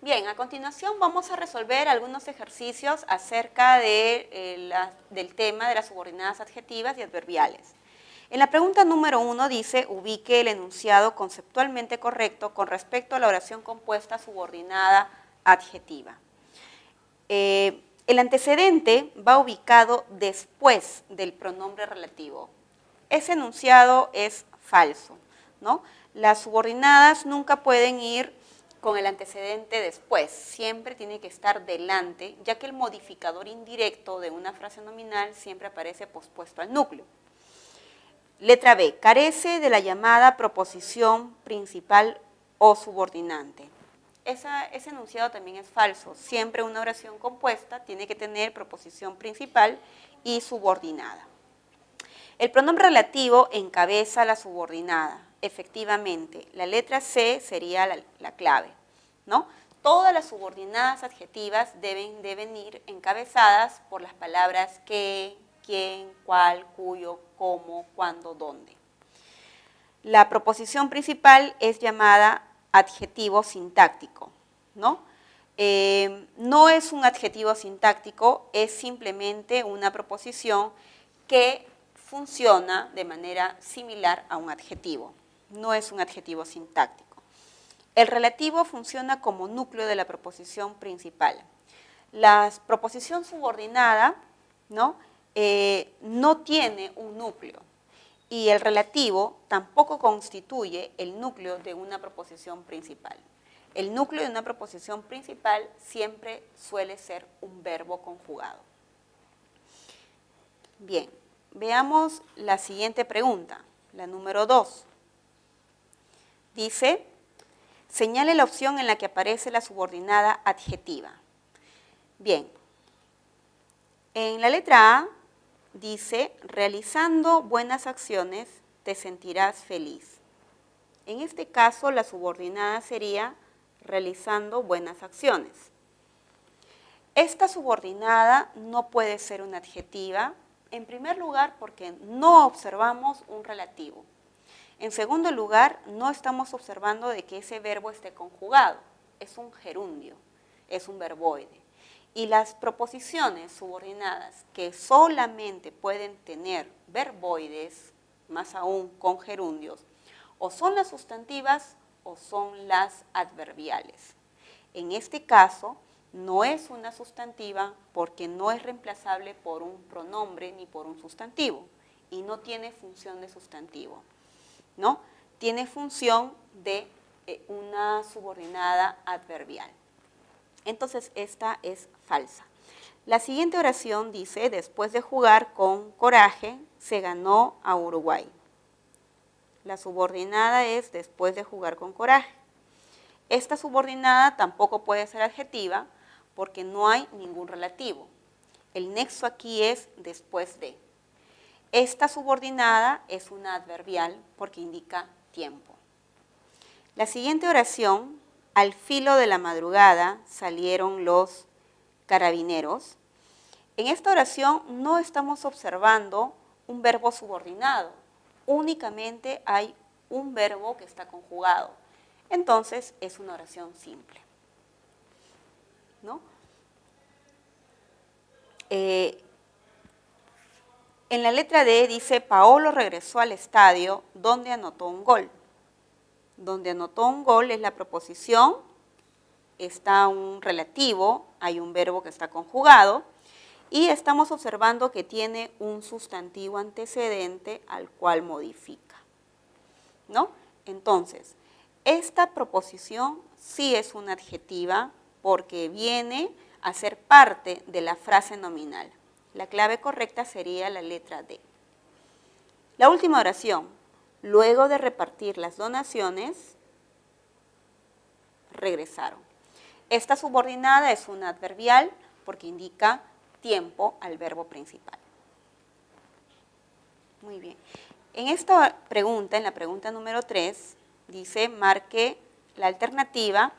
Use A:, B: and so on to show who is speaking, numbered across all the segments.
A: Bien, a continuación vamos a resolver algunos ejercicios acerca del tema de las subordinadas adjetivas y adverbiales. En la pregunta número 1 dice, ubique el enunciado conceptualmente correcto con respecto a la oración compuesta subordinada adjetiva. El antecedente va ubicado después del pronombre relativo. Ese enunciado es falso, ¿no? Las subordinadas nunca pueden ir con el antecedente después, siempre tiene que estar delante, ya que el modificador indirecto de una frase nominal siempre aparece pospuesto al núcleo. Letra B, carece de la llamada proposición principal o subordinante. Ese enunciado también es falso. Siempre una oración compuesta tiene que tener proposición principal y subordinada. El pronombre relativo encabeza la subordinada. Efectivamente, la letra C sería la clave, ¿no? Todas las subordinadas adjetivas deben ir encabezadas por las palabras que, quién, cuál, cuyo, cómo, cuándo, dónde. La proposición principal es llamada adjetivo sintáctico, ¿no? No es un adjetivo sintáctico, es simplemente una proposición que funciona de manera similar a un adjetivo. No es un adjetivo sintáctico. El relativo funciona como núcleo de la proposición principal. La proposición subordinada, ¿no? No tiene un núcleo y el relativo tampoco constituye el núcleo de una proposición principal. El núcleo de una proposición principal siempre suele ser un verbo conjugado. Bien, veamos la siguiente pregunta, la número 2. Dice, señale la opción en la que aparece la subordinada adjetiva. Bien, en la letra A dice, realizando buenas acciones te sentirás feliz. En este caso, la subordinada sería realizando buenas acciones. Esta subordinada no puede ser una adjetiva, en primer lugar porque no observamos un relativo. En segundo lugar, no estamos observando de que ese verbo esté conjugado, es un gerundio, es un verboide. Y las proposiciones subordinadas que solamente pueden tener verboides, más aún con gerundios, o son las sustantivas o son las adverbiales. En este caso, no es una sustantiva porque no es reemplazable por un pronombre ni por un sustantivo y no tiene función de sustantivo, ¿no? Tiene función de una subordinada adverbial. Entonces, esta es falsa. La siguiente oración dice, después de jugar con coraje, se ganó a Uruguay. La subordinada es después de jugar con coraje. Esta subordinada tampoco puede ser adjetiva porque no hay ningún relativo. El nexo aquí es después de. Esta subordinada es una adverbial porque indica tiempo. La siguiente oración, al filo de la madrugada salieron los carabineros. En esta oración no estamos observando un verbo subordinado, únicamente hay un verbo que está conjugado. Entonces es una oración simple, ¿no? En la letra D dice, Paolo regresó al estadio donde anotó un gol. Donde anotó un gol es la proposición, está un relativo, hay un verbo que está conjugado y estamos observando que tiene un sustantivo antecedente al cual modifica, ¿no? Entonces, esta proposición sí es una adjetiva porque viene a ser parte de la frase nominal. La clave correcta sería la letra D. La última oración. Luego de repartir las donaciones, regresaron. Esta subordinada es una adverbial porque indica tiempo al verbo principal. Muy bien. En esta pregunta, en la pregunta número 3, dice, marque la alternativa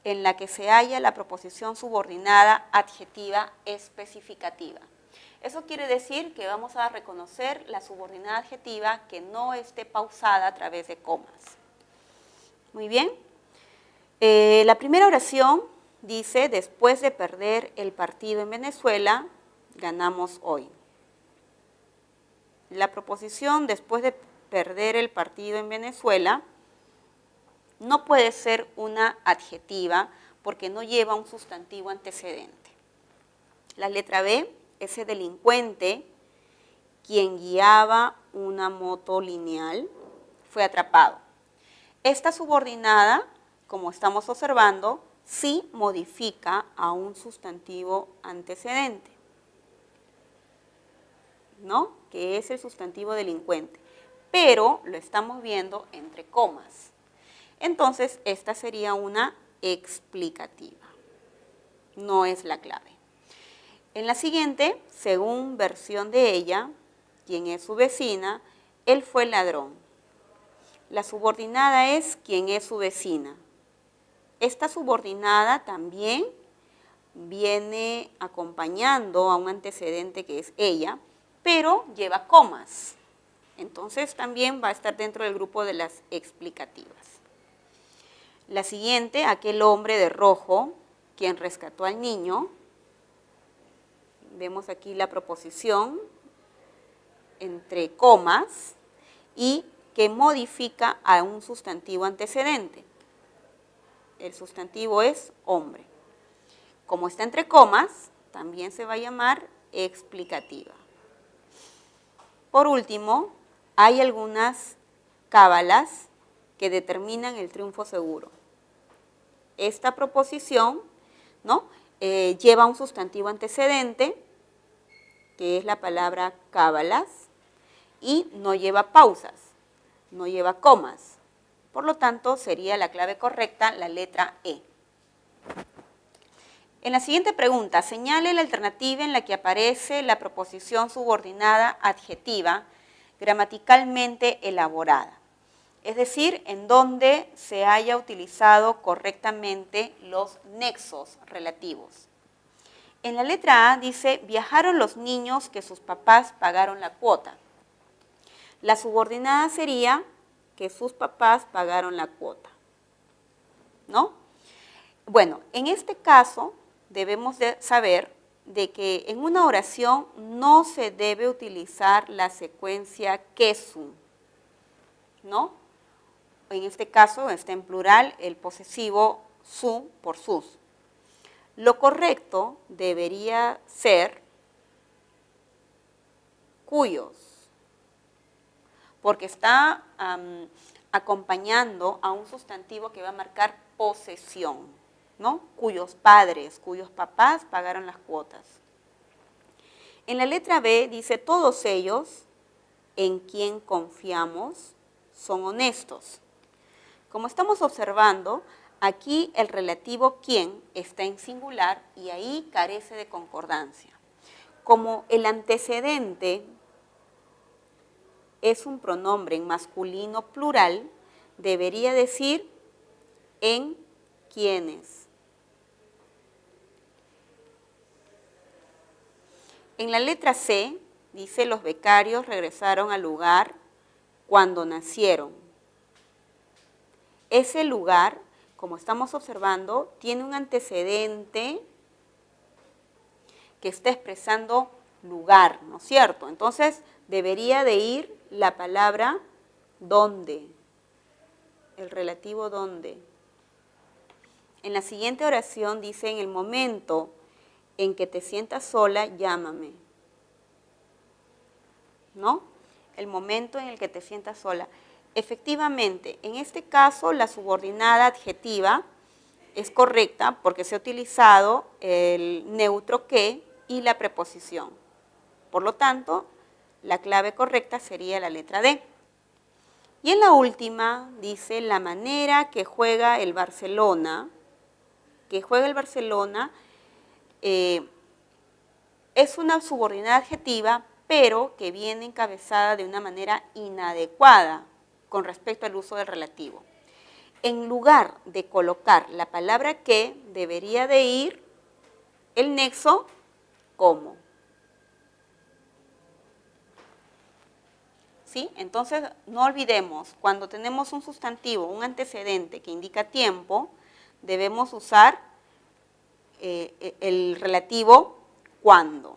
A: en la que se halla la proposición subordinada adjetiva especificativa. Eso quiere decir que vamos a reconocer la subordinada adjetiva que no esté pausada a través de comas. Muy bien. La primera oración dice, después de perder el partido en Venezuela, ganamos hoy. La proposición después de perder el partido en Venezuela no puede ser una adjetiva porque no lleva un sustantivo antecedente. La letra B, ese delincuente, quien guiaba una moto lineal, fue atrapado. Esta subordinada, como estamos observando, sí modifica a un sustantivo antecedente, ¿no? Que es el sustantivo delincuente, pero lo estamos viendo entre comas. Entonces, esta sería una explicativa, no es la clave. En la siguiente, según versión de ella, quien es su vecina, él fue ladrón. La subordinada es quien es su vecina. Esta subordinada también viene acompañando a un antecedente que es ella, pero lleva comas. Entonces también va a estar dentro del grupo de las explicativas. La siguiente, aquel hombre de rojo, quien rescató al niño. Vemos aquí la proposición entre comas y que modifica a un sustantivo antecedente. El sustantivo es hombre. Como está entre comas, también se va a llamar explicativa. Por último, hay algunas cábalas que determinan el triunfo seguro. Esta proposición, ¿no?, lleva un sustantivo antecedente, que es la palabra cábalas, y no lleva pausas, no lleva comas. Por lo tanto, sería la clave correcta la letra E. En la siguiente pregunta, señale la alternativa en la que aparece la proposición subordinada adjetiva gramaticalmente elaborada. Es decir, en donde se haya utilizado correctamente los nexos relativos. En la letra A dice, viajaron los niños que sus papás pagaron la cuota. La subordinada sería que sus papás pagaron la cuota, ¿no? Bueno, en este caso debemos de saber de que en una oración no se debe utilizar la secuencia que su, ¿no? En este caso está en plural el posesivo su por sus. Lo correcto debería ser cuyos, porque está acompañando a un sustantivo que va a marcar posesión, ¿no? Cuyos padres, cuyos papás pagaron las cuotas. En la letra B dice, todos ellos en quien confiamos son honestos. Como estamos observando, aquí el relativo quién está en singular y ahí carece de concordancia. Como el antecedente es un pronombre en masculino plural, debería decir en quienes. En la letra C dice, los becarios regresaron al lugar cuando nacieron. Ese lugar, como estamos observando, tiene un antecedente que está expresando lugar, ¿no es cierto? Entonces, debería de ir la palabra dónde, el relativo dónde. En la siguiente oración dice, en el momento en que te sientas sola, llámame, ¿no? El momento en el que te sientas sola. Efectivamente, en este caso la subordinada adjetiva es correcta porque se ha utilizado el neutro que y la preposición. Por lo tanto, la clave correcta sería la letra D. Y en la última dice la manera que juega el Barcelona, es una subordinada adjetiva, pero que viene encabezada de una manera inadecuada con respecto al uso del relativo. En lugar de colocar la palabra que, debería de ir el nexo como. ¿Sí? Entonces, no olvidemos, cuando tenemos un sustantivo, un antecedente que indica tiempo, debemos usar el relativo cuándo.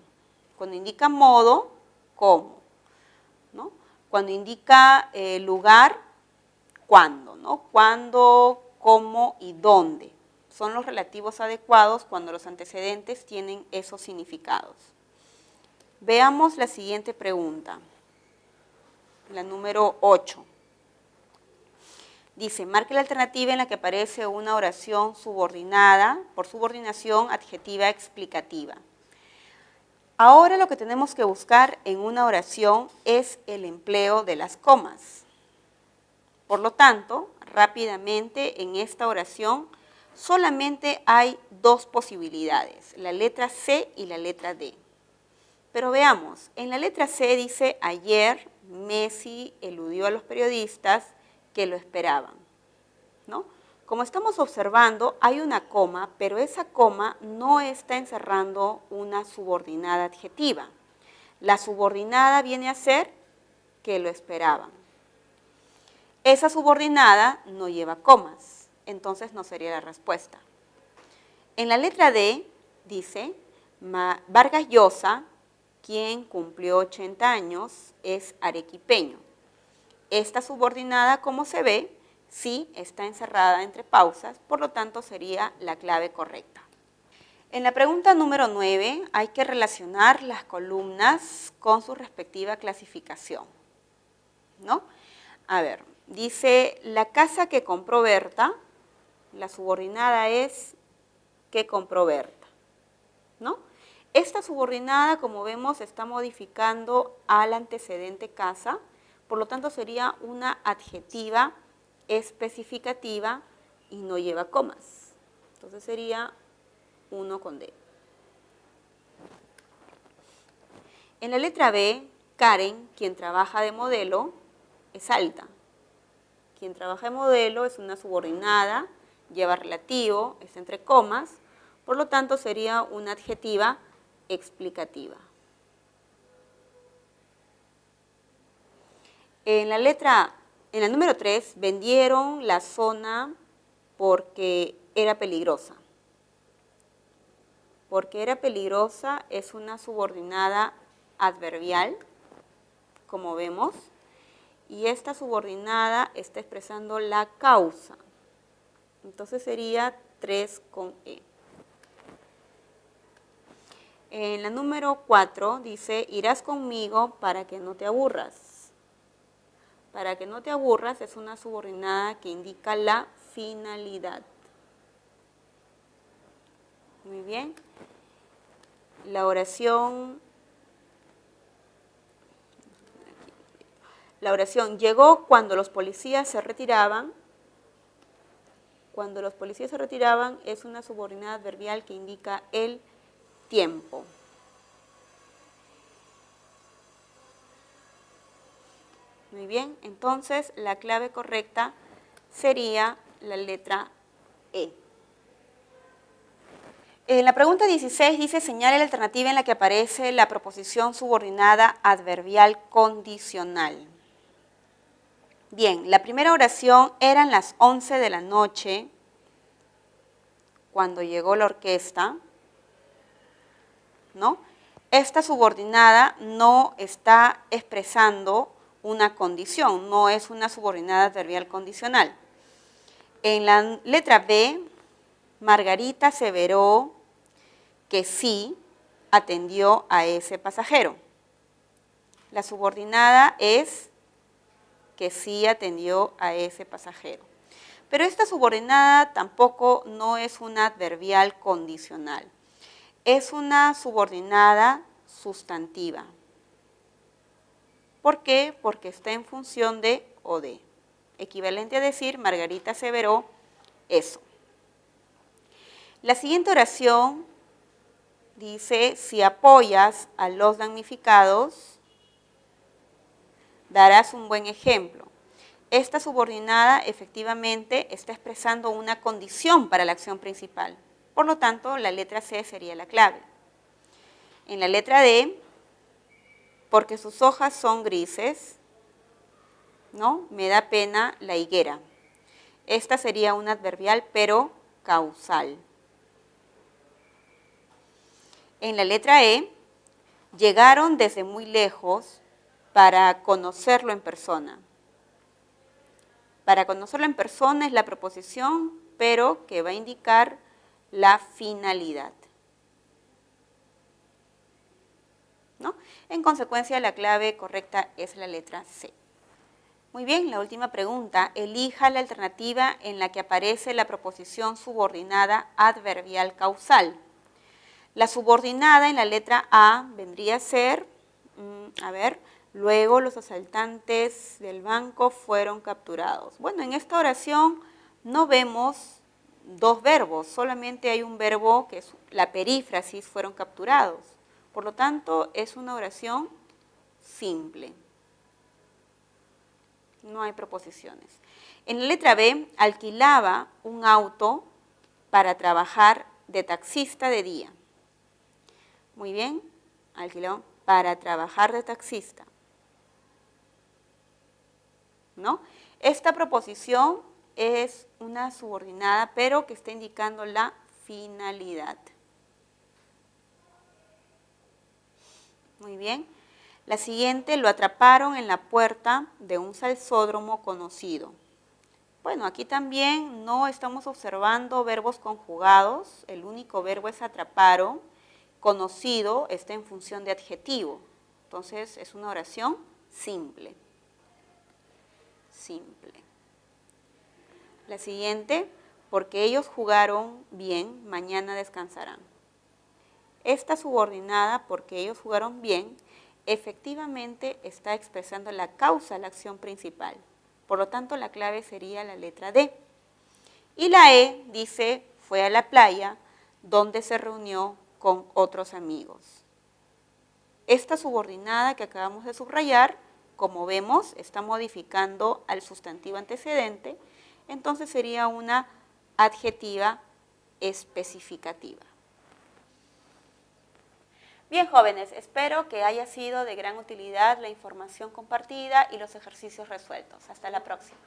A: Cuando indica modo, cómo, ¿no? Cuando indica lugar, cuándo, ¿no? Cuándo, cómo y dónde. Son los relativos adecuados cuando los antecedentes tienen esos significados. Veamos la siguiente pregunta, la número 8. Dice, marque la alternativa en la que aparece una oración subordinada, por subordinación adjetiva explicativa. Ahora lo que tenemos que buscar en una oración es el empleo de las comas. Por lo tanto, rápidamente en esta oración solamente hay dos posibilidades, la letra C y la letra D. Pero veamos, en la letra C dice, ayer Messi eludió a los periodistas que lo esperaban, ¿no? Como estamos observando, hay una coma, pero esa coma no está encerrando una subordinada adjetiva. La subordinada viene a ser que lo esperaban. Esa subordinada no lleva comas, entonces no sería la respuesta. En la letra D dice, Vargas Llosa, quien cumplió 80 años, es arequipeño. Esta subordinada, como se ve, sí está encerrada entre pausas, por lo tanto sería la clave correcta. En la pregunta número 9 hay que relacionar las columnas con su respectiva clasificación, ¿no? A ver, dice, la casa que compró Berta, la subordinada es que compró Berta, ¿no? Esta subordinada, como vemos, está modificando al antecedente casa, por lo tanto sería una adjetiva especificativa y no lleva comas. Entonces sería 1 con D. En la letra B, Karen, quien trabaja de modelo, es alta. Quien trabaja de modelo es una subordinada, lleva relativo, es entre comas, por lo tanto sería una adjetiva explicativa. En la número 3, vendieron la zona porque era peligrosa. Porque era peligrosa es una subordinada adverbial, como vemos, y esta subordinada está expresando la causa. Entonces sería 3 con E. En la número 4 dice, irás conmigo para que no te aburras. Para que no te aburras es una subordinada que indica la finalidad. Muy bien. La oración llegó cuando los policías se retiraban. Cuando los policías se retiraban es una subordinada adverbial que indica el tiempo. Muy bien, entonces la clave correcta sería la letra E. En la pregunta 16 dice, señale la alternativa en la que aparece la proposición subordinada adverbial condicional. Bien, la primera oración eran las 11 de la noche cuando llegó la orquesta, ¿no? Esta subordinada no está expresando una condición, no es una subordinada adverbial condicional. En la letra B, Margarita aseveró que sí atendió a ese pasajero. La subordinada es que sí atendió a ese pasajero. Pero esta subordinada tampoco no es una adverbial condicional. Es una subordinada sustantiva. ¿Por qué? Porque está en función de o de. Equivalente a decir, Margarita aseveró eso. La siguiente oración dice, si apoyas a los damnificados, darás un buen ejemplo. Esta subordinada efectivamente está expresando una condición para la acción principal. Por lo tanto, la letra C sería la clave. En la letra D, porque sus hojas son grises, ¿no? Me da pena la higuera. Esta sería una adverbial, pero causal. En la letra E, llegaron desde muy lejos para conocerlo en persona. Para conocerlo en persona es la preposición, pero que va a indicar la finalidad, ¿no? En consecuencia, la clave correcta es la letra C. Muy bien, la última pregunta. Elija la alternativa en la que aparece la preposición subordinada adverbial causal. La subordinada en la letra A vendría a ser, luego los asaltantes del banco fueron capturados. Bueno, en esta oración no vemos dos verbos, solamente hay un verbo que es la perífrasis, fueron capturados. Por lo tanto, es una oración simple. No hay preposiciones. En la letra B, alquilaba un auto para trabajar de taxista de día. Muy bien, alquiló para trabajar de taxista, ¿no? Esta proposición es una subordinada, pero que está indicando la finalidad. Muy bien. La siguiente, lo atraparon en la puerta de un salsódromo conocido. Bueno, aquí también no estamos observando verbos conjugados, el único verbo es atraparon. Conocido está en función de adjetivo, entonces es una oración simple. Simple. La siguiente, porque ellos jugaron bien, mañana descansarán. Esta subordinada, porque ellos jugaron bien, efectivamente está expresando la causa, la acción principal. Por lo tanto, la clave sería la letra D. Y la E dice, fue a la playa donde se reunió con otros amigos. Esta subordinada que acabamos de subrayar, como vemos, está modificando al sustantivo antecedente, entonces sería una adjetiva especificativa. Bien, jóvenes, espero que haya sido de gran utilidad la información compartida y los ejercicios resueltos. Hasta la próxima.